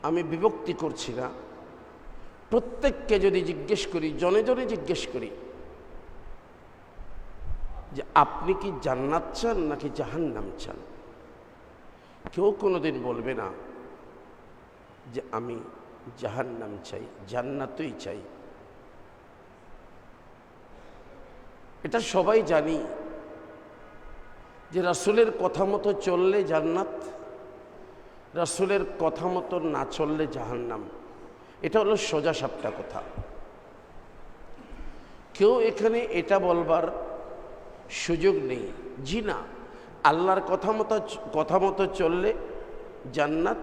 আমি বিভক্তি করছি না, প্রত্যেককে যদি জিজ্ঞেস করি, জনে জনে জিজ্ঞেস করি যে আপনি কি জান্নাত চান নাকি জাহান্নাম চান, কেউ কোনোদিন বলবে না যে আমি জাহান্নাম চাই, জান্নাতই চাই। এটা সবাই জানি যে রাসূলের কথা মতো চললে জান্নাত, রাসূলের কথা মতো না চললে জাহান্নাম। এটা হলো সোজা সাপটা কথা। কেউ এখানে এটা বলবার সুযোগ নেই জি না, আল্লাহর কথা মতো চললে জান্নাত,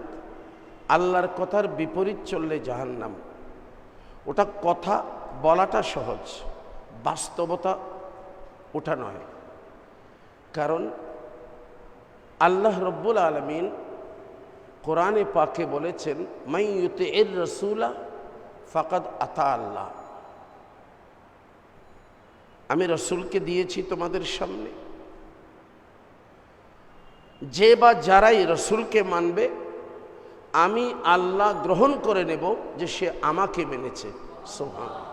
আল্লাহর কথার বিপরীত চললে জাহান্নাম। ওটা কথা বলাটা সহজ, বাস্তবতা ওটা নয়। কারণ আল্লাহ রব্বুল আলামিন কোরআনে পাকে বলেছেন, মান ইউতিইর রাসূলা ফাকাদ আতা আল্লাহ। আমি রসুলকে দিয়েছি তোমাদের সামনে, যে বা যারাই রসুলকে মানবে আমি আল্লাহ গ্রহণ করে নেব যে সে আমাকে মেনেছে। সুবহানাল্লাহ।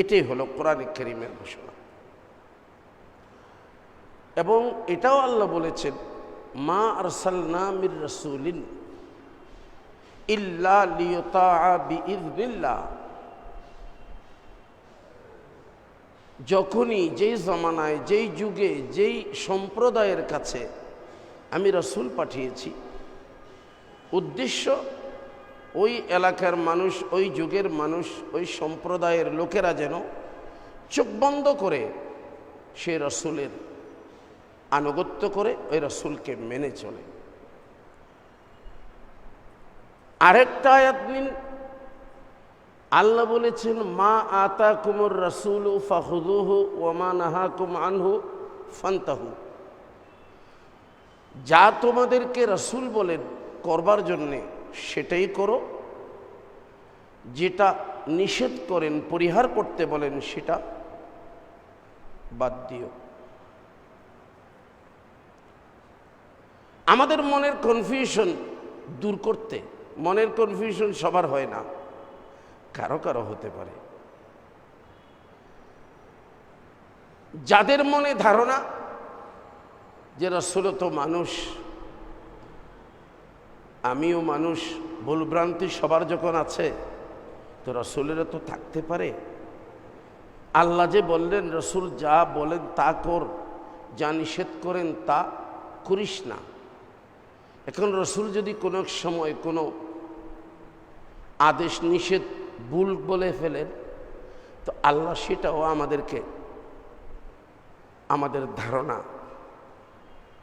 এটাই হলো কোরআনে কারীমের ঘোষণা। এবং এটাও আল্লাহ বলেছেন, মা আরসালনা মির রাসূলিন ইল্লা লিয়ুতাআ বিইযনিল্লাহ। যখনই যেই জমানায়, যেই যুগে, যেই সম্প্রদায়ের কাছে আমি রাসূল পাঠিয়েছি, উদ্দেশ্য ওই এলাকার মানুষ, ওই যুগের মানুষ, ওই সম্প্রদায়ের লোকেরা যেন চোখ বন্ধ করে সে রাসূলের আনুগত্য করে ওই রাসূলকে মেনে চলে। আরেকটা আয়াত নিন, আল্লাহ বলেছেন, মা আতাকুমুর রাসূলু ফাখুযুহু ওয়া মা নাহাকুম আনহু ফান্তাহু। যা তোমাদেরকে রাসূল বলেন করবার জন্যে সেটাই করো, যেটা নিষেধ করেন, পরিহার করতে বলেন সেটা বাদ দিও। আমাদের মনের কনফিউশন দূর করতে, মনের কনফিউশন সবার হয় না, কারো কারো হতে পারে। যাদের মনে ধারণা যে রাসূল তো মানুষ, আমিও মানুষ, ভুলভ্রান্তি সবার যখন আছে তো রাসূলেরও তো থাকতে পারে। আল্লাহ যে বললেন রাসূল যা বলেন তা কর, যা নিষেধ করেন তা করিস না। এখন রাসূল যদি কোনো সময় কোনো আদেশ নিষেধ ভুল বলে ফেলেন তো আল্লাহ সেটাও আমাদেরকে, আমাদের ধারণা,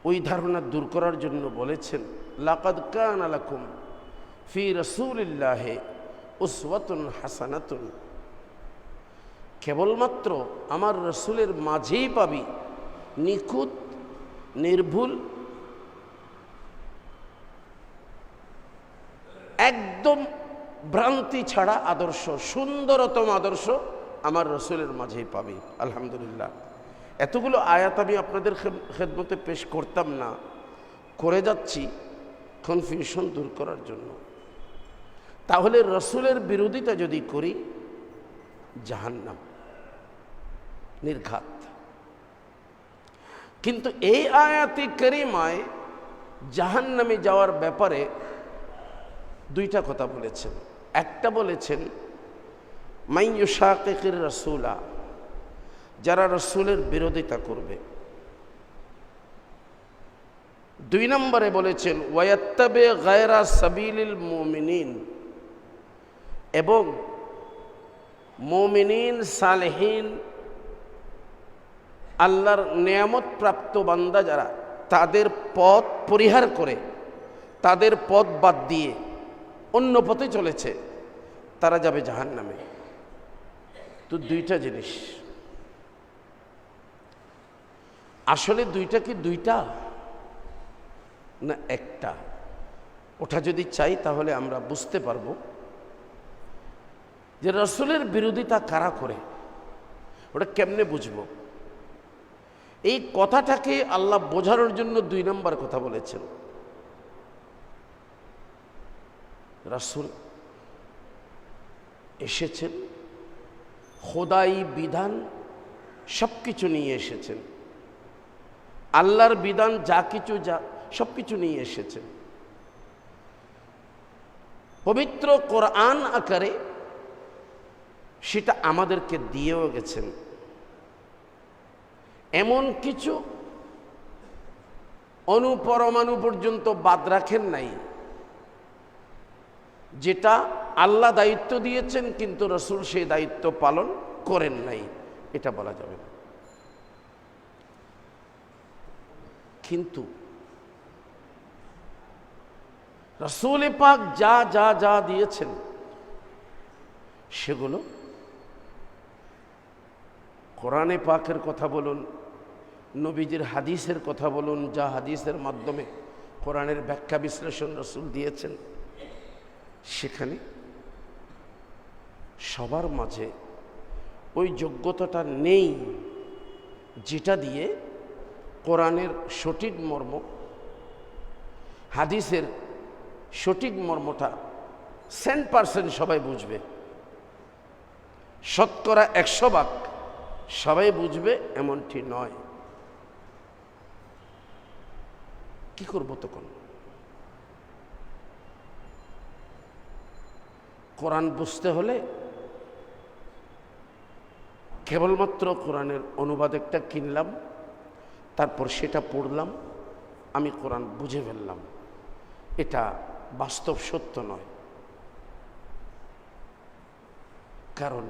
ওই ধারণা দূর করার জন্য বলেছেন, লাকাদ কানা লাকুম ফি রাসূলিল্লাহি উসওয়াতুন হাসানাতুন। কেবলমাত্র আমার রাসূলের মাঝেই পাবি নিখুঁত, নির্ভুল, একদম ভ্রান্তি ছাড়া আদর্শ, সুন্দরতম আদর্শ আমার রাসূলের মাঝেই পাবি। আলহামদুলিল্লাহ, এতগুলো আয়াত আমি আপনাদের খেদমতে পেশ করতাম না, করে যাচ্ছি কনফিউশন দূর করার জন্য। তাহলে রাসূলের বিরোধিতা যদি করি জাহান্নাম নির্ঘাত। কিন্তু এই আয়াতে কারিমায় জাহান্নামে যাওয়ার ব্যাপারে দুইটা কথা বলেছেন। একটা বলেছেন মান ইউশাকিকির রাসূলা, যারা রাসূলের বিরোধিতা করবে। দুই নম্বরে বলেছেন ওয়ায়াত্তাবি গায়রা সাবিলিল মুমিনিন, এবং মুমিনিন, সালেহিন, আল্লাহর নেয়ামত প্রাপ্ত বান্দা যারা, তাদের পথ পরিহার করে, তাদের পথ বাদ দিয়ে অন্য পথে চলেছে, তারা যাবে জাহান্নামে। তো দুইটা জিনিস, আসলে দুইটা কি দুইটা না একটা? ওটা যদি চাই তাহলে আমরা বুঝতে পারবো যে রাসূলের বিরোধিতা কারা করে, ওটা কেমনে বুঝবো। এই কথাটাকে আল্লাহ বোঝানোর জন্য দুই নম্বর কথা বলেছেন। রাসূল এসেছেন, খোদাই বিধান সব কিছু নিয়ে এসেছেন, আল্লাহর বিধান যা কিছু যা সব কিছু নিয়ে এসেছেন। পবিত্র কোরআন আকারে সেটা আমাদেরকে দিয়েও গেছেন। এমন কিছু অনুপরমাণু পর্যন্ত বাদ রাখেন নাই যেটা আল্লাহ দায়িত্ব দিয়েছেন কিন্তু রাসূল সেই দায়িত্ব পালন করেন নাই, এটা বলা যাবে না। কিন্তু রাসূল পাক যা যা যা দিয়েছেন সেগুলো কোরআনে পাকের কথা বলুন, নবীজির হাদিসের কথা বলুন, যা হাদিসের মাধ্যমে কোরআনের ব্যাখ্যা বিশ্লেষণ রাসূল দিয়েছেন, সেখানে সবার মাঝে ওই যোগ্যতাটা নেই যেটা দিয়ে কোরআনের সঠিক মর্ম, হাদিসের সঠিক মর্মটা 100% সবাই বুঝবে, শতকরা 100% সবাই বুঝবে এমনটি নয়। কি করব তখন? কোরআন বুঝতে হলে কেবলমাত্র কোরআনের অনুবাদ একটা কিনলাম, তারপর সেটা পড়লাম, আমি কোরআন বুঝে ফেললাম, এটা বাস্তব সত্য নয়। কারণ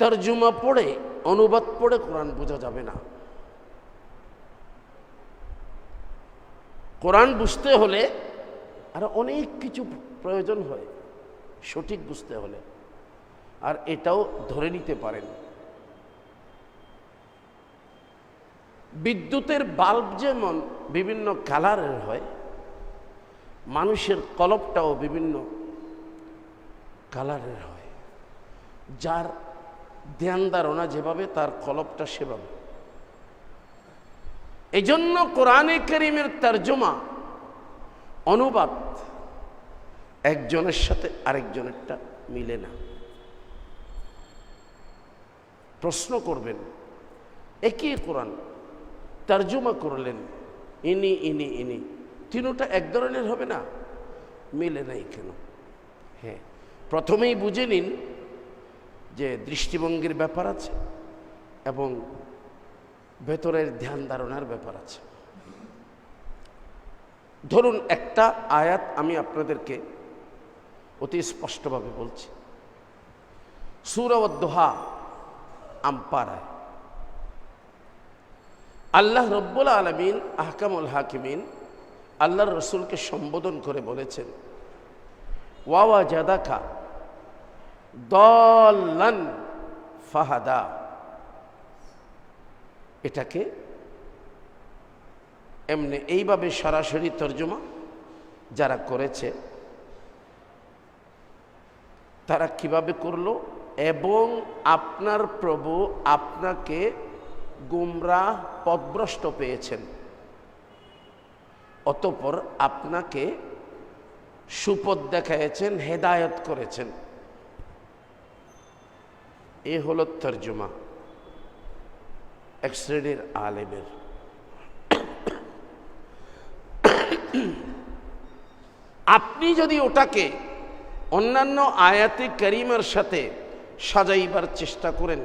তরজমা পড়ে, অনুবাদ পড়ে কোরআন বোঝা যাবে না। কোরআন বুঝতে হলে আরো অনেক কিছু প্রয়োজন হয় সঠিক বুঝতে হলে, আর এটাও ধরে নিতে পারেন। বিদ্যুতের বাল্ব যেমন বিভিন্ন কালারের হয়, মানুষের কলবটাও বিভিন্ন কালারের হয়, যার ধ্যান ধারণা যেভাবে তার কলবটা সেভাবে। এই জন্য কোরআনে কারীমের তরজমা, অনুবাদ একজনের সাথে আরেকজনেরটা মিলে না। প্রশ্ন করবেন, একই কোরআন তরজমা করলেন, ইনি ইনি ইনি, তিনটা এক ধরনের হবে না, মিলে নাই কেন? হ্যাঁ, প্রথমেই বুঝে নিন যে দৃষ্টিভঙ্গির ব্যাপার আছে এবং ভেতরের ধ্যান ধারণার ব্যাপার আছে। ধরুন একটা আয়াত আমি আপনাদেরকে অতি স্পষ্টভাবে বলছি, সূরা আদ-দুহা আমপারায় আল্লাহ রব্বুল আলামিন আহকামুল হাকিমিন আল্লাহর রাসূলকে সম্বোধন করে বলেছেন, ওয়া ওয়াজাদাকা দাল্লান ফাহাদা। এটাকে এমনি এইভাবে সরাসরি তরজমা যারা করেছে তারা কিভাবে করলো, এবং আপনার প্রভু আপনাকে গুমরাহ পথভ্রষ্ট পেয়েছেন, অতঃপর আপনাকে সুপথ দেখাইছেন, হেদায়েত করেছেন। এ হলো তরজমা এক শ্রেণীর আলেমের। আপনি যদি ওটাকে অন্যান্য আয়াতে কারিমার সাথে সাজাইবার চেষ্টা করেন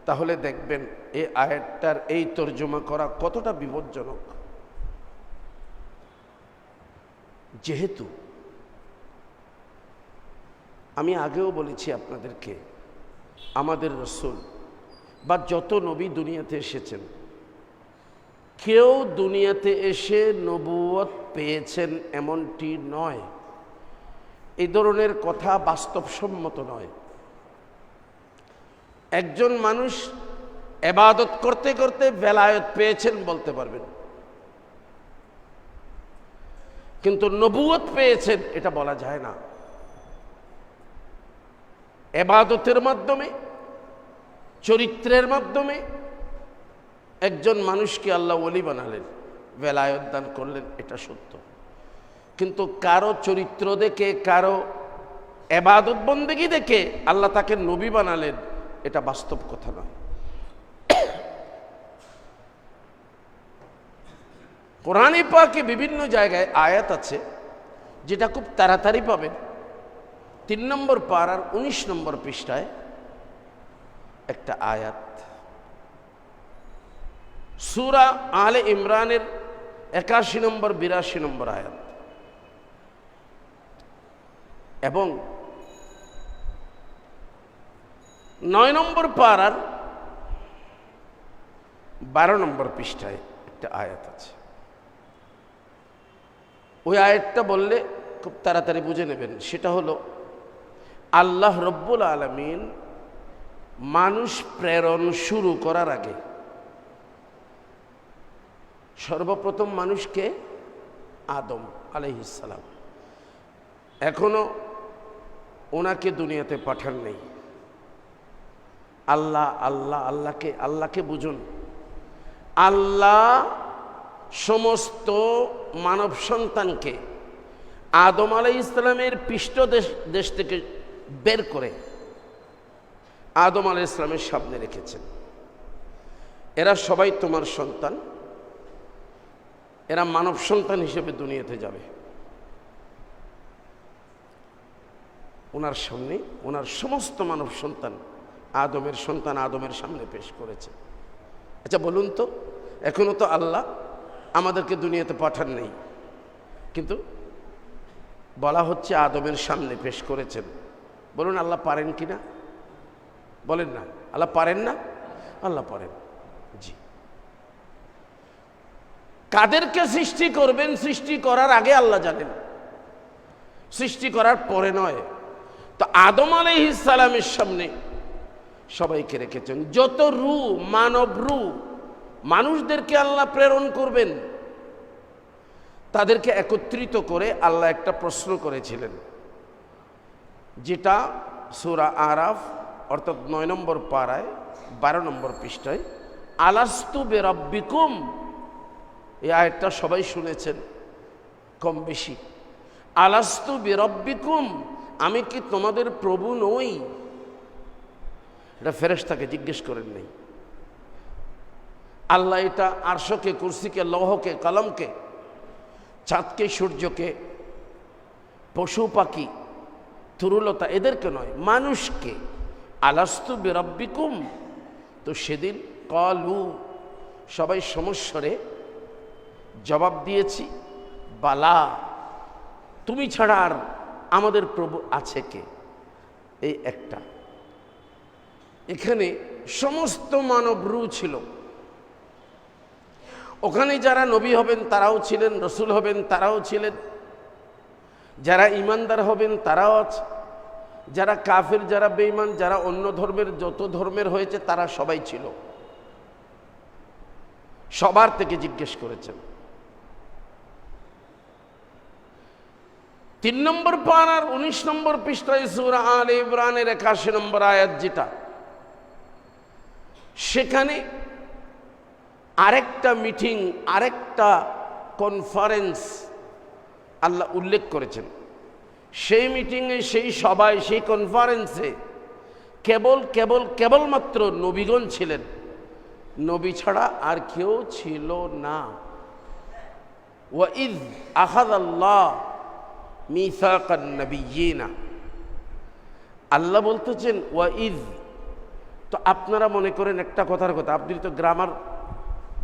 তাহলে দেখবেন এই আয়াতটার এই তরজমা করা কতটা বিপজ্জনক। যেহেতু আমি আগেও বলেছি আপনাদেরকে, আমাদের রাসূল বা যত নবী দুনিয়াতে এসেছেন, কেউ দুনিয়াতে এসে নবুয়ত পেয়েছেন এমনটি নয়। এই ধরনের কথা বাস্তবসম্মত নয়। একজন মানুষ ইবাদত করতে করতে বেলায়েত পেয়েছেন বলতে পারবেন, কিন্তু নবুয়ত পেয়েছেন এটা বলা যায় না। ইবাদতের মাধ্যমে, চরিত্রের মাধ্যমে একজন মানুষকে আল্লাহ ওলি বানালেন, বেলায়েত দান করলেন, এটা সত্য। কিন্তু কারো চরিত্র দেখে, কারো ইবাদত বন্দেগী দেখে আল্লাহ তাকে নবী বানালেন, এটা বাস্তব কথা নয়। কোরআনে পাকে বিভিন্ন জায়গায় আয়াত আছে যেটা খুব তাড়াতাড়ি পাবেন। 3 নম্বর পারার 19 নম্বর পৃষ্ঠায় একটা আয়াত, সূরা আলে ইমরানের 81 নম্বর 82 নম্বর আয়াত, এবং 9 নম্বর পারার 12 নম্বর পৃষ্ঠায় একটা আয়াত আছে। ওই আয়াতটা বললে খুব তাড়াতাড়ি বুঝে নেবেন। সেটা হলো, আল্লাহ রব্বুল আলামিন মানুষ প্রেরণ শুরু করার আগে সর্বপ্রথম মানুষকে আদম আলাইহিস সালাম, এখনো ওনাকে দুনিয়াতে পাঠান নেই। আল্লাহ আল্লাহ আল্লাহকে বুঝুন। আল্লাহ সমস্ত মানব সন্তানকে আদম আলাইহিস সালামের পৃষ্ঠদেশ থেকে বের করে আদম আলাইহিস সালামের সামনে রেখেছেন। এরা সবাই তোমার সন্তান, এরা মানব সন্তান হিসেবে দুনিয়াতে যাবে। ওনার সামনে ওনার সমস্ত মানব সন্তান আদমের সামনে পেশ করেছে। আচ্ছা বলুন তো, এখনো তো আল্লাহ আমাদেরকে দুনিয়াতে পাঠান নেই, কিন্তু বলা হচ্ছে আদমের সামনে পেশ করেছেন। বলুন আল্লাহ পারেন কি না? বলেন না, আল্লাহ পারেন না? আল্লাহ পারেন। জি। কাদেরকে সৃষ্টি করবেন সৃষ্টি করার আগে আল্লাহ জানেন, সৃষ্টি করার পরে নয়। তো আদম আলাইহিস সালামের সামনে সবাইকে রেখেছেন। যত রূহ, মানব রূহ, মানুষদেরকে আল্লাহ প্রেরণ করবেন, তাদেরকে একত্রিত করে আল্লাহ একটা প্রশ্ন করেছিলেন, যেটা সূরা আরাফ অর্থাৎ 9 নম্বর পারায় 12 নম্বর পৃষ্ঠায়, আলাস্তু বিরাব্বিকুম, এই আয়াতটা সবাই শুনেছেন কম বেশি। আলাস্তু বিরাব্বিকুম, আমি কি তোমাদের প্রভু নই? এটা ফেরেশতাকে জিজ্ঞেস করেন নাই। আল্লাহ এটা আরশকে, কুরসিকে, লৌহকে, কলমকে, চাঁদকে, সূর্যকে, পশু পাখি, তরুলতা, এদেরকে নয়, মানুষকে। আলাস্তু বিরাব্বিকুম, তো সেদিন ক্বালু, সবাই সমস্বরে জবাব দিয়েছি, বালা, তুমি ছাড়া আর আমাদের প্রভু আছে কে? এই একটা। এখানে সমস্ত মানব রূহ ছিল। ওখানে যারা নবী হবেন তারাও ছিলেন, রসুল হবেন তারাও ছিলেন, যারা ইমানদার হবেন তারাও আছে, যারা কাফের, যারা বেঈমান, যারা অন্য ধর্মের, যত ধর্মের হয়েছে তারা সবাই ছিল। সবার থেকে জিজ্ঞেস করেছেন। 3 নম্বর পারার 19 নম্বর পৃষ্ঠায় সূরা আলে ইমরানের 81 নম্বর আয়াত, যেটা সেখানে আরেকটা মিটিং, আরেকটা কনফারেন্স আল্লাহ উল্লেখ করেছেন। সেই মিটিংয়ে, সেই সভায়, সেই কনফারেন্সে কেবলমাত্র নবীগণ ছিলেন, নবী ছাড়া আর কেউ ছিল না। ওয়াইদ আখাযাল্লাহ মিসাকান নাবিয়্যিনা, আল্লাহ বলতেছেন ওয়াইদ। তো আপনারা মনে করেন একটা কথার কথা, আপনি তো গ্রামার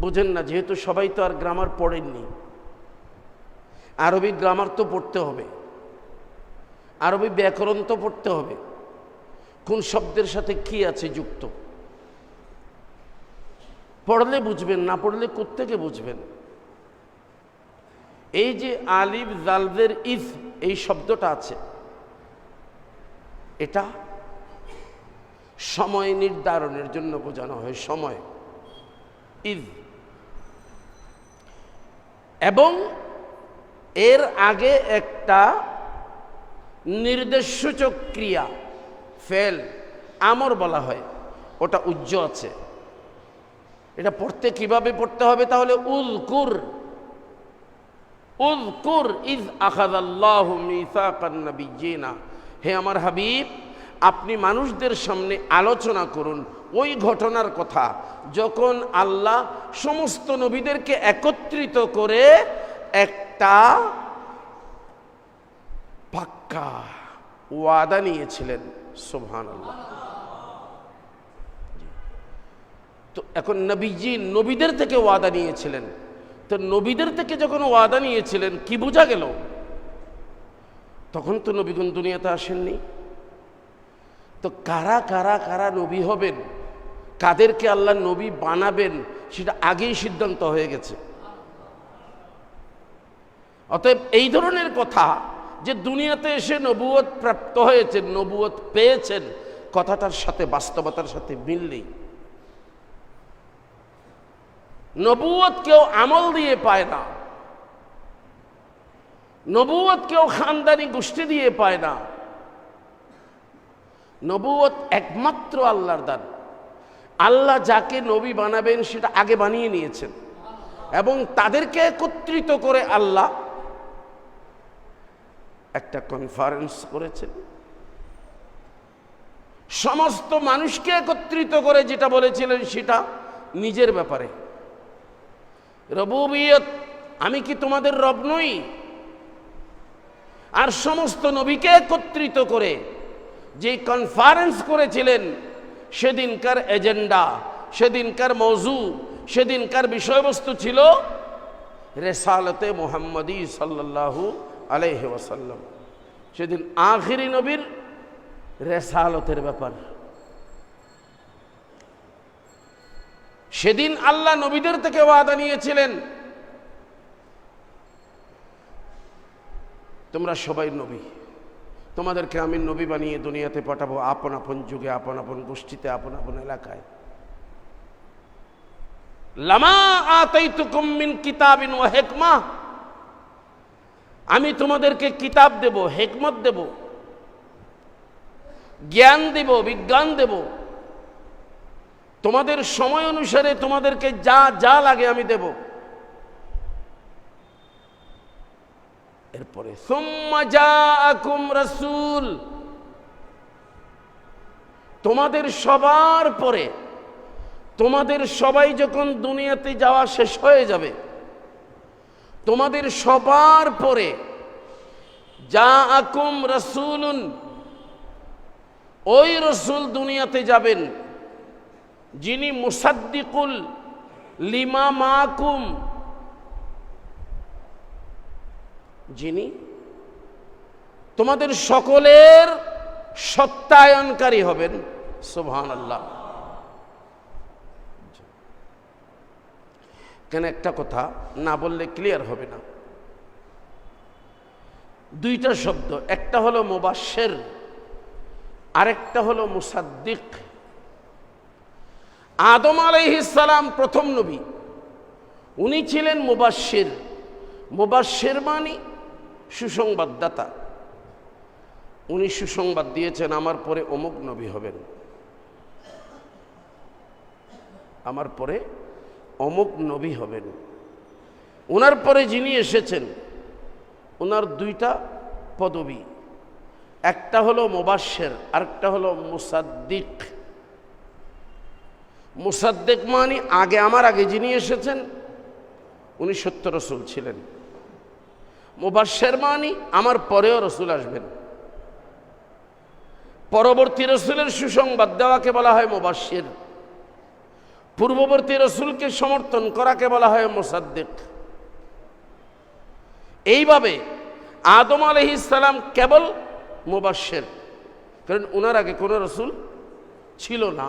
বোঝেন না, যেহেতু সবাই তো আর গ্রামার পড়েননি। আরবি গ্রামার তো পড়তে হবে, আরবি ব্যাকরণ তো পড়তে হবে, কোন শব্দের সাথে কি আছে যুক্ত, পড়লে বুঝবেন, না পড়লে কোত্থেকে বুঝবেন? এই যে আলিফ জালজের ইজ, এই শব্দটা আছে, এটা সময় নির্ধারণের জন্য বোঝানো হয়, সময় ইজ। এবং এর আগে একটা নির্দেশসূচক ক্রিয়া, ফেল, আমর বলা হয়, ওটা উজ্জ আছে। এটা পড়তে কিভাবে পড়তে হবে তাহলে? উযকুর, উযকুর ইয আখাযাল্লাহু মিসাকান নাবিয়্যিনা, হে আমার হাবিব, আপনি মানুষদের সামনে আলোচনা করুন ওই ঘটনার কথা যখন আল্লাহ সমস্ত নবীদেরকে একত্রিত করে একটা পাক্কা ওয়াদা নিয়েছিলেন। সুবহানাল্লাহ। তো এখন নবীজি নবীদের থেকে ওয়াদা নিয়েছিলেন, তো নবীদের থেকে যখন ওয়াদা নিয়েছিলেন কি বোঝা গেল? তখন তো নবীগণ দুনিয়াতে আসেননি। তো কারা কারা কারা নবী হবেন, কাদেরকে আল্লাহ নবী বানাবেন, সেটা আগেই সিদ্ধান্ত হয়ে গেছে। অতএব এই ধরনের কথা যে দুনিয়াতে এসে নবুয়ত প্রাপ্ত হয়েছেন, নবুয়ত পেয়েছেন, কথাটার সাথে বাস্তবতার সাথে মিল নেই। নবুয়ত কেউ আমল দিয়ে পায় না, নবুয়ত কেউ খানদানি গোষ্ঠী দিয়ে পায় না। নবুয়ত একমাত্র আল্লাহর দান। আল্লাহ যাকে নবী বানাবেন সেটা আগে বানিয়ে নিয়েছেন এবং তাদেরকে একত্রিত করে আল্লাহ একটা কনফারেন্স করেছেন। সমস্ত মানুষকে একত্রিত করে যেটা বলেছিলেন সেটা নিজের ব্যাপারে, রবুবিয়ত, আমি কি তোমাদের রব নই? আর সমস্ত নবীকে একত্রিত করে যে কনফারেন্স করেছিলেন, সেদিনকার এজেন্ডা, সেদিনকার মওজু, সেদিনকার বিষয়বস্তু ছিল রিসালাতে মুহাম্মদী সাল্লাল্লাহু আলাইহি ওয়াসাল্লাম। সেদিন আখিরি নবীর রিসালাতের ব্যাপার। সেদিন আল্লাহ নবীদের থেকে ওয়াদা নিয়েছিলেন, তোমরা সবাই নবী, তোমাদেরকে আমি নবী বানিয়ে দুনিয়াতে পাঠাবো, আপন আপন যুগে, আপন আপন গোষ্ঠীতে, আপন আপন এলাকায়। লামা আতাইতুকুম মিন কিতাবিন ওয়া হিকমাহ, আমি তোমাদেরকে কিতাব দেব, হিকমত দেব, জ্ঞান দেব, বিজ্ঞান দেব, তোমাদের সময় অনুসারে তোমাদেরকে যা যা লাগে আমি দেব। এরপরে সুম্মা জাআকুম রাসূল, তোমাদের সবার পরে, তোমাদের সবাই যখন দুনিয়াতে যাওয়া শেষ হয়ে যাবে, তোমাদের সবার পরে জাআকুম রাসূলুন, ওই রাসূল দুনিয়াতে যাবেন যিনি মুসাদ্দিকুল লিমা মাকুম, যিনি তোমাদের সকলের সত্যায়নকারী হবেন। সুবহানাল্লাহ। কেন একটা কথা না বললে ক্লিয়ার হবে না। দুইটা শব্দ, একটা হলো মুবাশশির, আরেকটা হলো মুসাদ্দিক। আদম আলাইহিস সালাম প্রথম নবী, উনি ছিলেন মুবাশশির। মুবাশশির মানে সুসংবাদদাতা। উনি সুসংবাদ দিয়েছেন আমার পরে অমুক নবী হবেন, আমার পরে অমুক নবী হবেন। ওনার পরে যিনি এসেছেন ওনার দুইটা পদবী, একটা হলো মুবাশশির, আরেকটা হলো মুসাদ্দিক। মুসাদ্দিক মানে আমার আগে যিনি এসেছেন উনি সত্য রসুল ছিলেন। মুবাশশির মানে আমার পরেও রসুল আসবেন। পরবর্তী রসুলের সুসংবাদ দেওয়াকে বলা হয় মুবাশশির, পূর্ববর্তী রসুলকে সমর্থন করাকে বলা হয় মুসাদ্দিক। এইভাবে আদম আলাইহিস সালাম কেবল মুবাশশির, কারণ ওনার আগে কোনো রসুল ছিল না,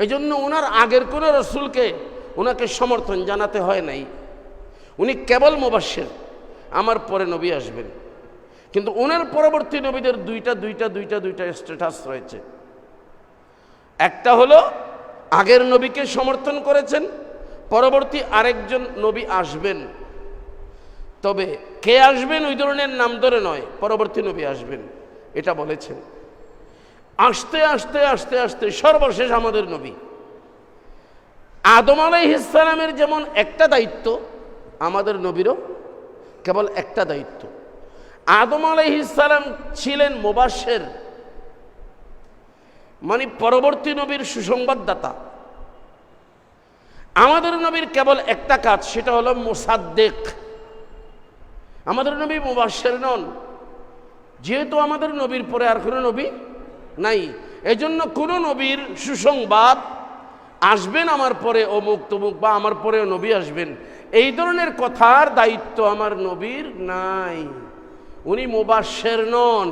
এই জন্য ওনার আগের কোনো রসুলকে ওনাকে সমর্থন জানাতে হয় নাই। উনি কেবল মুবাশশির, আমার পরে নবী আসবেন। কিন্তু ওনার পরবর্তী নবীদের দুইটা স্ট্যাটাস রয়েছে। একটা হলো আগের নবীকে সমর্থন করেছেন, পরবর্তী আরেকজন নবী আসবেন, তবে কে আসবেন ওই ধরনের নাম ধরে নয়, পরবর্তী নবী আসবেন এটা বলেছেন। আস্তে আস্তে আস্তে আস্তে সর্বশেষ আমাদের নবী আদম আলাইহিস সালামের যেমন একটা দায়িত্ব, আমাদের নবীরও কেবল একটা দায়িত্ব। আদম আলাইহিস সালাম ছিলেন মুবাশশির, মানে পরবর্তী নবীর সুসংবাদদাতা। আমাদের নবীর কেবল একটা কাজ, সেটা হলো মুসাদ্দিক। আমাদের নবী মুবাশশির নন, যেহেতু আমাদের নবীর পরে আর কোনো নবী নাই। এজন্য কোনো নবীর সুসংবাদ আসবেন আমার পরে অমুক তমুক বা আমার পরেও নবী আসবেন, এই ধরনের কথার দায়িত্ব আমার নবীর নাই। উনি মুবাশশির নন,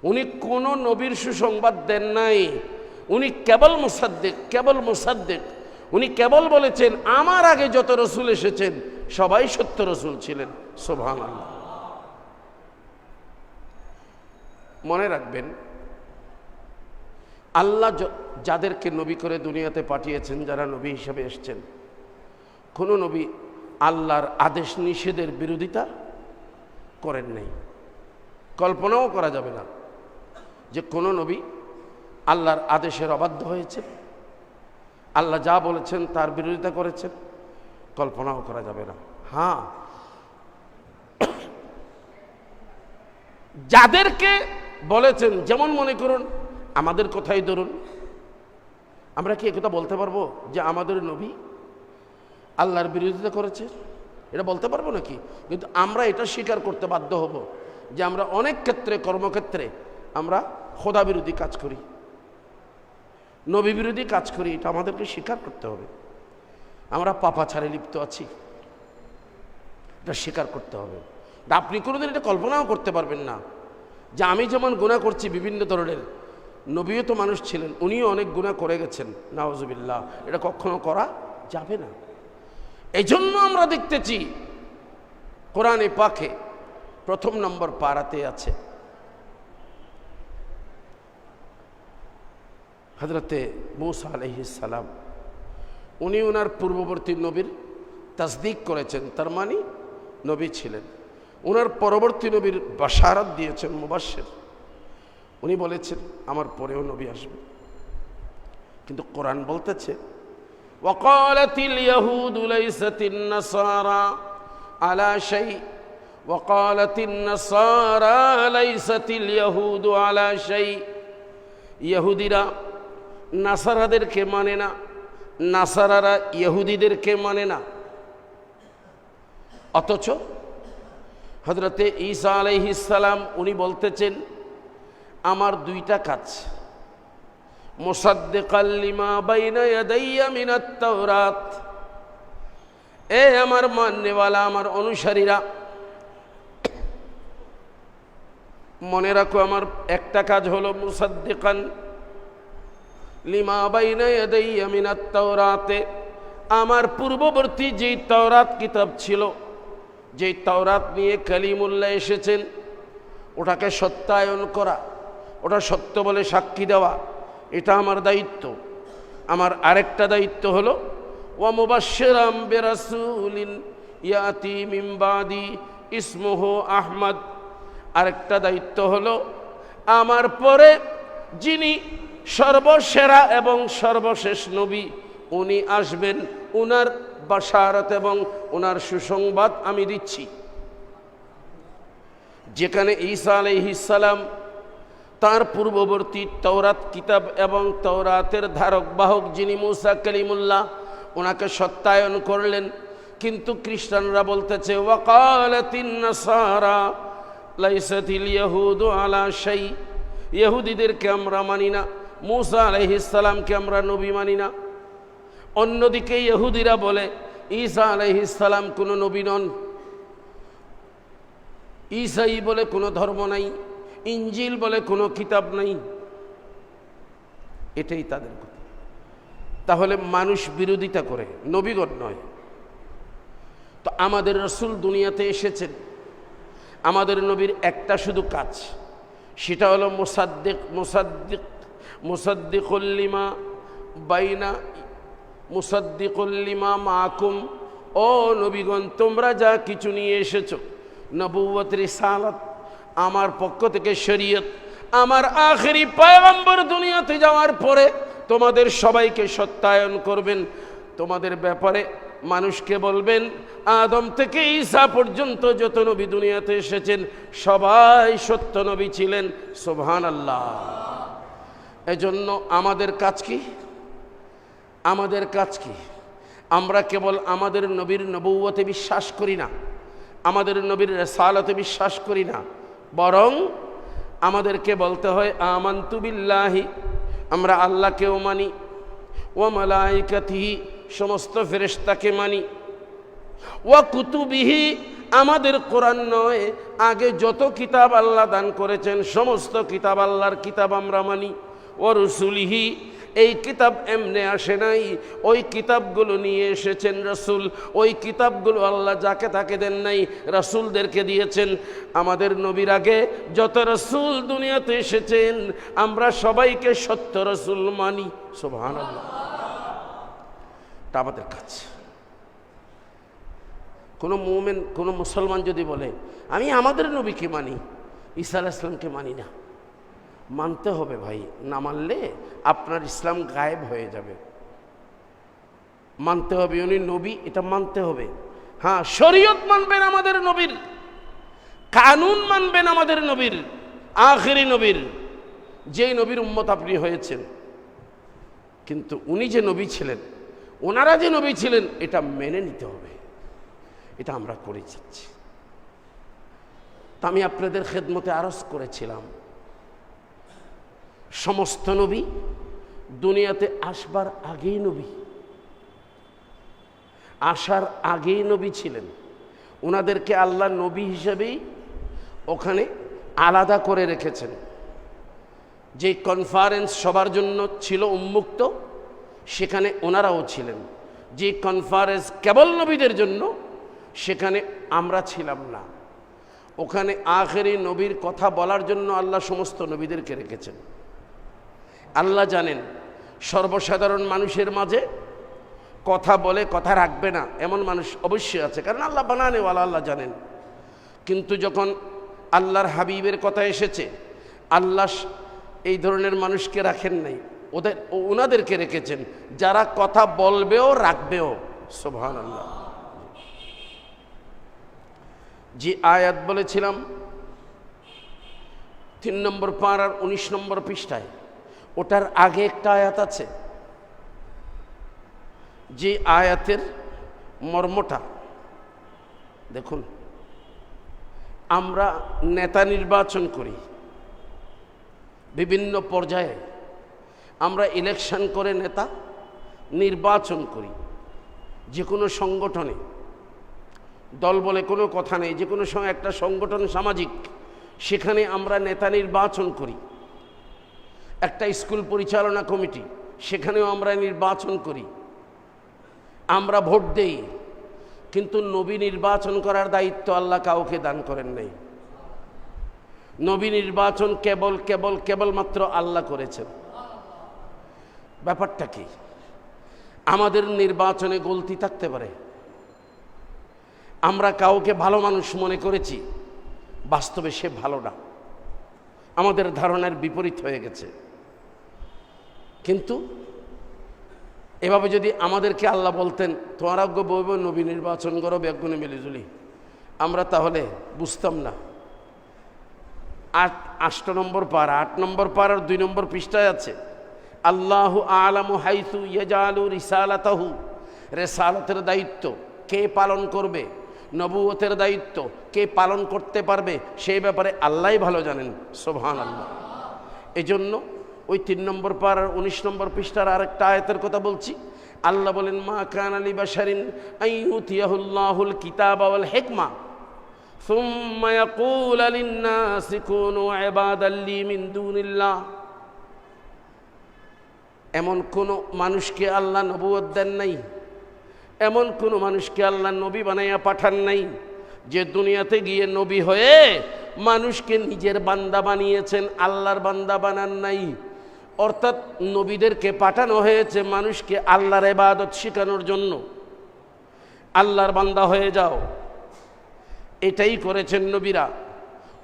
উনি কোনো নবীর সুসংবাদ দেন নাই। উনি কেবল মুসাদ্দিক, কেবল মুসাদ্দিক। উনি কেবল বলেছেন আমার আগে যত রসুল এসেছেন সবাই সত্য রসুল ছিলেন। সুবহানাল্লাহ। মনে রাখবেন, আল্লাহ যাদেরকে নবী করে দুনিয়াতে পাঠিয়েছেন, যারা নবী হিসেবে এসেছেন, কোনো নবী আল্লাহর আদেশ নিষেধের বিরোধিতা করেন নাই। কল্পনাও করা যাবে না যে কোনো নবী আল্লাহর আদেশের অবাধ্য হয়েছে, আল্লাহ যা বলেছেন তার বিরোধিতা করেছেন, কল্পনাও করা যাবে না। হ্যাঁ, যাদেরকে বলেছেন, যেমন মনে করুন আমাদের কথাই ধরুন, আমরা কি একথা বলতে পারবো যে আমাদের নবী আল্লাহর বিরোধিতা করেছে? এটা বলতে পারবো নাকি? কিন্তু আমরা এটা স্বীকার করতে বাধ্য হব যে আমরা অনেক ক্ষেত্রে, কর্মক্ষেত্রে আমরা খোদা বিরোধী কাজ করি, নবী বিরোধী কাজ করি। এটা আমাদেরকে স্বীকার করতে হবে। আমরা পাপাচারে লিপ্ত আছি, এটা স্বীকার করতে হবে। আপনি কোনোদিন এটা কল্পনাও করতে পারবেন না যে আমি যেমন গুনাহ করছি বিভিন্ন ধরনের, নবীও তো মানুষ ছিলেন, উনিও অনেক গুনাহ করে গেছেন, নাউজুবিল্লাহ। এটা কখনো করা যাবে না। এই জন্য আমরা দেখতেছি কোরআনে পাকে প্রথম নম্বর পারাতে আছে হযরতে মূসা আলাইহিস সালাম। উনি ওনার পূর্ববর্তী নবীর তাসদিক করেছেন, তার মানে নবী ছিলেন। ওনার পরবর্তী নবীর বাশারাত দিয়েছেন, মুবাশশির। উনি বলেছেন আমার পরেও নবী আসবে। কিন্তু কোরআন বলতেছে ওয়াকালাতিল ইয়াহুদু লাইসাতিন নাসারা আলা শাই ওয়াকালাতিন নাসারা লাইসাতিল ইয়াহুদু আলা শাই। ইহুদিরা নাসারাদেরকে মানে না, নাসারারা ইহুদিদেরকে মানে না। অথচ হযরতে ঈসা আলাইহিস সালাম উনি বলতেছেন আমার দুইটা কাজ, মুসাদ্দিকাল লিমা বাইনা ইয়াদাইয়া মিনাত তাওরাত। এ আমার মাননেওয়ালা, আমার অনুসারীরা, মনে রাখো আমার একটা কাজ হলো মুসাদ্দিকান লিমা বাইনা ইয়াদাইয়া মিনাত তাওরাতে, আমার পূর্ববর্তী যেই তাওরাত কিতাব ছিল, যেই তাওরাত নিয়ে কালিমুল্লাহ এসেছেন, ওটাকে সত্যায়ন করা, ওটা সত্য বলে সাক্ষী দেওয়া, এটা আমার দায়িত্ব। আমার আরেকটা দায়িত্ব হলো ওয়া মুবাশশিরাম বিরাসূলিন ইয়াতি মিন বাদি ইসমুহু আহমদ। আরেকটা দায়িত্ব হলো আমার পরে যিনি সর্বসেরা এবং সর্বশেষ নবী উনি আসবেন, উনার বাশারাত এবং উনার সুসংবাদ আমি দিচ্ছি। যেখানে ঈসা আলাইহিস সালাম তার পূর্ববর্তী তাওরাত কিতাব এবং তাওরাতের ধারক বাহক যিনি মূসা কালিমুল্লাহ, ওনাকে সত্যায়ন করলেন। কিন্তু খ্রিস্টানরা বলতেছে ওয়াকালাতিন নাসারা লাইসাতিল ইয়াহুদু আলা শাই। ইহুদিদেরকে আমরা মানি না, মূসা আলাইহিস সালামকে আমরা নবী মানি না। অন্যদিকে ইহুদিরা বলে ঈসা আলাইহিস সালাম কোনো নবী নন, ঈসাই বলে কোনো ধর্ম নাই, ইঞ্জিল বলে কোনো কিতাব নাই। এটাই তাদের কথা। তাহলে মানুষ বিরোধিতা করে, নবীগণ নয়। তো আমাদের রাসূল দুনিয়াতে এসেছেন, আমাদের নবীর একটা শুধু কাজ, সেটা হলো মুসাদ্দিকুল লিমা বাইনা মুসাদ্দিকুল লিমা মাকুম। ও নবীগণ, তোমরা যা কিছু নিয়ে এসেছো, নবুয়ত, রিসালাত, আমার পক্ষ থেকে শরীয়ত, আমার আখেরি পয়গম্বর দুনিয়াতে যাওয়ার পরে তোমাদের সবাইকে সত্যায়ন করবেন, তোমাদের ব্যাপারে মানুষকে বলবেন আদম থেকে ঈসা পর্যন্ত যত নবী দুনিয়াতে এসেছেন সবাই সত্য নবী ছিলেন। সুবহানাল্লাহ। এজন্য আমাদের কাজ কি? আমাদের কাজ কি? আমরা কেবল আমাদের নবীর নবুয়তে বিশ্বাস করি না, আমাদের নবীর রিসালাতে বিশ্বাস করি না, বরং আমাদেরকে বলতে হয় আমানতু বিল্লাহি, আমরা আল্লাহকেও মানি, ওয়া মালাইকাতিহি, সমস্ত ফেরেশতাকে মানি, ওয়া কুতুবিহি, আমাদের কোরআন নয়, আগে যত কিতাব আল্লাহ দান করেছেন সমস্ত কিতাব আল্লাহর কিতাব আমরা মানি, ওয়া রুসুলিহি, এই কিতাব এমনি আসে নাই, ওই কিতাবগুলো নিয়ে এসেছেন রাসূল, ওই কিতাবগুলো আল্লাহ যাকে তাকে দেন নাই, রাসূলদেরকে দিয়েছেন। আমাদের নবীর আগে যত রাসূল দুনিয়াতে এসেছেন আমরা সবাইকে সত্য রাসূল মানি। সুবহানাল্লাহ। এটা আমাদের কাজ। কোনো মুমিন, কোনো মুসলমান যদি বলে আমি আমাদের নবীকে মানি, ঈসা আলাইহিস সালামকে মানি না, মানতে হবে ভাই। না মানলে আপনার ইসলাম গায়েব হয়ে যাবে। মানতে হবে উনি নবী, এটা মানতে হবে। হ্যাঁ, শরীয়ত মানবেন আমাদের নবীর, কানুন মানবেন আমাদের নবীর, আখিরি নবীর, যেই নবীর উম্মত আপনি হয়েছেন। কিন্তু উনি যে নবী ছিলেন, ওনারা যে নবী ছিলেন, এটা মেনে নিতে হবে। এটা আমরা করে যাচ্ছি। তা আমি আপনাদের খেদমতে আরজ করেছিলাম, সমস্ত নবী দুনিয়াতে আসবার আগেই নবী, আসার আগেই নবী ছিলেন। ওনাদেরকে আল্লাহ নবী হিসেবেই ওখানে আলাদা করে রেখেছেন। যে কনফারেন্স সবার জন্য ছিল উন্মুক্ত, সেখানে ওনারাও ছিলেন। যে কনফারেন্স কেবল নবীদের জন্য, সেখানে আমরা ছিলাম না। ওখানে আখেরি নবীর কথা বলার জন্য আল্লাহ সমস্ত নবীদেরকে রেখেছেন। আল্লাহ জানেন সর্বসাধারণ মানুষের মাঝে কথা বলে কথা রাখবে না এমন মানুষ অবশ্যই আছে, কারণ আল্লাহ বানানেওয়ালা, আল্লাহ জানেন। কিন্তু যখন আল্লাহর হাবিবের কথা এসেছে, আল্লাহ এই ধরনের মানুষকে রাখেন নাই, ওনাদেরকে রেখেছেন যারা কথা বলবেও রাখবেও। সুবহানাল্লাহ। যে আয়াত বলেছিলাম 3 নম্বর পারার 19 নম্বর পৃষ্ঠায়, ওটার আগে একটা আয়াত আছে, যে আয়াতের মর্মটা দেখুন। আমরা নেতা নির্বাচন করি বিভিন্ন পর্যায়ে, আমরা ইলেকশন করে নেতা নির্বাচন করি। যে কোনো সংগঠনে, দল বলে কোনো কথা নেই, যে কোনো একটা সংগঠন সামাজিক, সেখানে আমরা নেতা নির্বাচন করি। একটা স্কুল পরিচালনা কমিটি, সেখানেও আমরা নির্বাচন করি, আমরা ভোট দেই। কিন্তু নবী নির্বাচন করার দায়িত্ব আল্লাহ কাউকে দান করেন নাই। নবী নির্বাচন কেবলমাত্র আল্লাহ করেছেন। ব্যাপারটা কি? আমাদের নির্বাচনে গলতি থাকতে পারে। আমরা কাউকে ভালো মানুষ মনে করেছি, বাস্তবে সে ভালো না, আমাদের ধারণার বিপরীত হয়ে গেছে। কিন্তু এভাবে যদি আমাদেরকে আল্লাহ বলতেন তোমার আজ্ঞ বইব নবী নির্বাচন করো বেগুনে মিলিজুলি, আমরা তাহলে বুঝতাম না। 8 নম্বর পারা, 8 নম্বর পারার 2 নম্বর পৃষ্ঠায় আছে, আল্লাহু আলামু হাইসু ইয়াজালু রিসালাতাহু, রিসালাতের দায়িত্ব কে পালন করবে, নবুয়তের দায়িত্ব কে পালন করতে পারবে, সেই ব্যাপারে আল্লাহই ভালো জানেন। সুবহানাল্লাহ। এজন্য ওই 3 নম্বর পারার 19 নম্বর পৃষ্ঠার আরেকটা আয়াতের কথা বলছি। আল্লাহ বলেন, মা কানা লিবাশারিন আইয়ুতিয়াহুল্লাহুল কিতাবা ওয়াল হিকমা সুম্মা ইয়াকুলু লিন-নাসি কুনু ইবাদাল লি মিন দুনিল্লাহ। এমন কোন মানুষকে আল্লাহ নবুয়ত দেন নাই, এমন কোন মানুষকে আল্লাহ নবী বানাইয়া পাঠান নাই যে দুনিয়াতে গিয়ে নবী হয়ে মানুষকে নিজের বান্দা বানিয়েছেন, আল্লাহর বান্দা বানান নাই। অর্থাৎ নবীদেরকে পাঠানো হয়েছে মানুষকে আল্লাহর ইবাদত শেখানোর জন্য। আল্লাহর বান্দা হয়ে যাও, এটাই করেছেন নবীরা।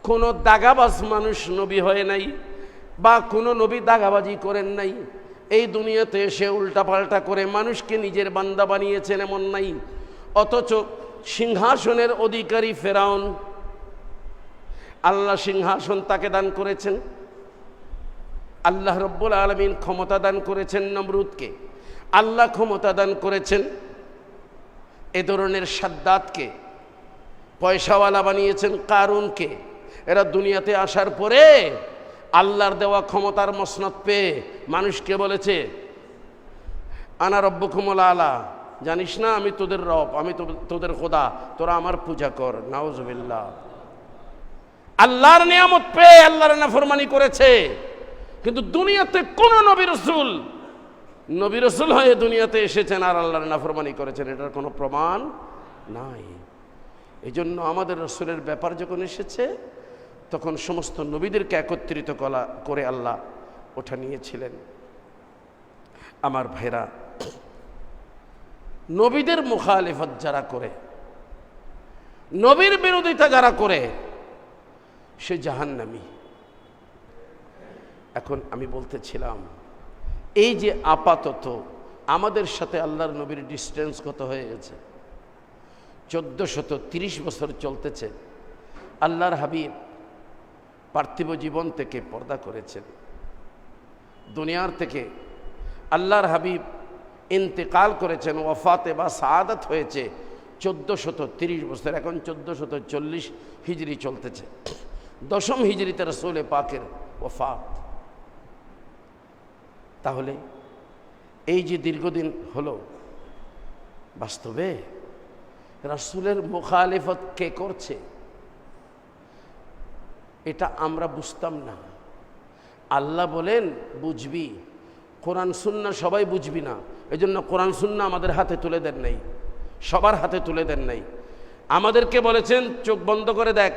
কোনো দাগাবাজ মানুষ নবী হয় নাই, বা কোনো নবী দাগাবাজি করেন নাই। এই দুনিয়াতে এসে উল্টাপাল্টা করে মানুষকে নিজের বান্দা বানিয়েছেন এমন নাই। অথচ সিংহাসনের অধিকারী ফেরাউন, আল্লাহ সিংহাসন তাকে দান করেছেন। আল্লাহ রব্বুল আলামিন ক্ষমতা দান করেছেন নমরুদকে, আল্লাহ ক্ষমতা দান করেছেন এ ধরনের সাদ্দাতকে, পয়সাওয়ালা বানিয়েছেন কারুনকে। এরা দুনিয়াতে আসার পরে আল্লাহর দেওয়া ক্ষমতার মসনদ পেয়ে মানুষকে বলেছে আনা রব্বুকুমুল আলা, জানিস না আমি তোদের রব, আমি তোদের খোদা, তোরা আমার পূজা কর। নাউজুবিল্লাহ। আল্লাহর নিয়ামত পেয়ে আল্লাহর নাফরমানি করেছে। কিন্তু দুনিয়াতে কোন নবী রাসূল হয়ে দুনিয়াতে এসেছেন আর আল্লাহর নাফরমানি করেছেন, এটার কোনো প্রমাণ নাই। এই জন্য আমাদের রাসূলের ব্যাপার যখন এসেছে তখন সমস্ত নবীদেরকে একত্রিত করে আল্লাহ ওঠা নিয়েছিলেন। আমার ভাইরা, নবীদের মুখালিফত যারা করে, নবীর বিরোধিতা যারা করে, সে জাহান্নামী। এখন আমি বলতেছিলাম এই যে আপাতত আমাদের সাথে আল্লাহর নবীর ডিস্টেন্স কত হয়ে গেছে, 1430 বছর চলতেছে। আল্লাহর হাবিব পার্থিব জীবন থেকে পর্দা করেছেন, দুনিয়ার থেকে আল্লাহর হাবিব ইন্তেকাল করেছেন, ওয়াফাতে বা শাহাদাত হয়েছে 1430 বছর। এখন 1440 হিজরি চলতেছে, 10ম হিজরিতে রাসূল পাকের ওয়াফাত। তাহলে এই যে দীর্ঘদিন হলো, বাস্তবে রাসূলের মুখালিফত কে করছে এটা আমরা বুঝতাম না। আল্লাহ বলেন বুঝবি, কোরআন সুন্নাহ সবাই বুঝবি না, এজন্য কোরআন সুন্নাহ আমাদের হাতে তুলে দেন নাই, সবার হাতে তুলে দেন নাই। আমাদেরকে বলেছেন চোখ বন্ধ করে দেখ,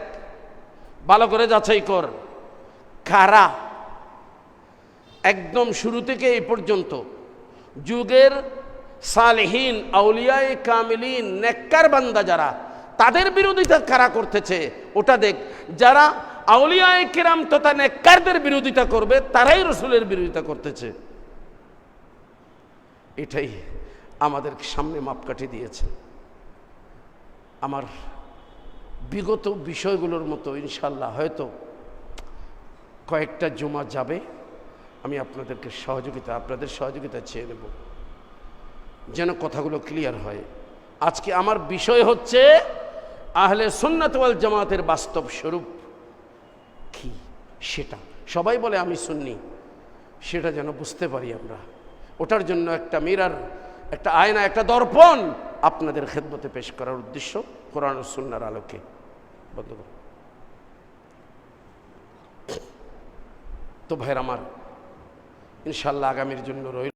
ভালো করে যাচাই কর কারা একদম শুরু থেকে এই পর্যন্ত যুগের সালেহীন আউলিয়ায়ে কামিলিন নেককার বান্দা যারা, তাদের বিরোধিতা কারা করতেছে ওটা দেখ। যারা আউলিয়ায়ে কিরাম তথা নেককারদের বিরোধিতা করবে তারাই রাসূলের বিরোধিতা করতেছে। এটাই আমাদের সামনে মাপকাঠি দিয়েছে। আমার বিগত বিষয়গুলোর মতো ইনশাল্লাহ হয়তো কয়েকটা জুমা যাবে, আমি আপনাদের সহযোগিতা চেয়ে নেব যেন কথাগুলো ক্লিয়ার হয়। আজকে আমার বিষয় হচ্ছে আহলে সুন্নাত ওয়াল জামাতের বাস্তব স্বরূপ কি, সেটা সবাই বলে আমি সুন্নি, সেটা যেন বুঝতে পারি আমরা। ওটার জন্য একটা মিরার, একটা আয়না, একটা দর্পণ আপনাদের খেদমতে পেশ করার উদ্দেশ্য কোরআন ও সুন্নাহর আলোকে। বন্ধ করুন। তো ভাইরা আমার, ইনশাআল্লাহ আগামীর জন্য রইল।